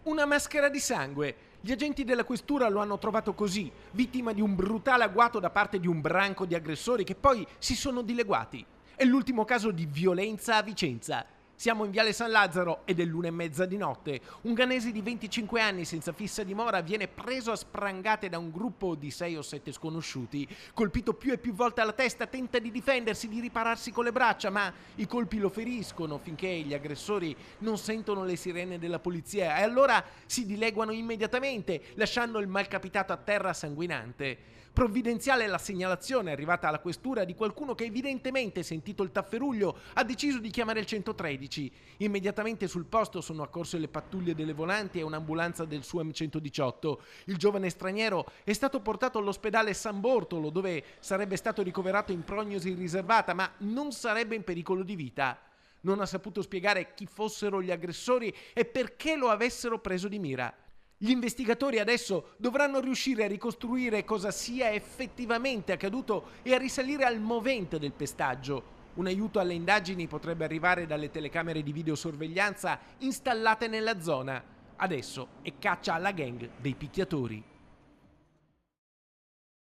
Una maschera di sangue. Gli agenti della questura lo hanno trovato così, vittima di un brutale agguato da parte di un branco di aggressori che poi si sono dileguati. È l'ultimo caso di violenza a Vicenza. Siamo in Viale San Lazzaro ed è l'1:30 di notte. Un ghanese di 25 anni senza fissa dimora viene preso a sprangate da un gruppo di 6 o 7 sconosciuti. Colpito più e più volte alla testa, tenta di difendersi, di ripararsi con le braccia, ma i colpi lo feriscono finché gli aggressori non sentono le sirene della polizia e allora si dileguano immediatamente, lasciando il malcapitato a terra sanguinante. Provvidenziale la segnalazione arrivata alla questura di qualcuno che evidentemente, sentito il tafferuglio, ha deciso di chiamare il 113. Immediatamente sul posto sono accorse le pattuglie delle volanti e un'ambulanza del SUAM 118. Il giovane straniero è stato portato all'ospedale San Bortolo, dove sarebbe stato ricoverato in prognosi riservata, ma non sarebbe in pericolo di vita. Non ha saputo spiegare chi fossero gli aggressori e perché lo avessero preso di mira. Gli investigatori adesso dovranno riuscire a ricostruire cosa sia effettivamente accaduto e a risalire al movente del pestaggio. Un aiuto alle indagini potrebbe arrivare dalle telecamere di videosorveglianza installate nella zona. Adesso è caccia alla gang dei picchiatori.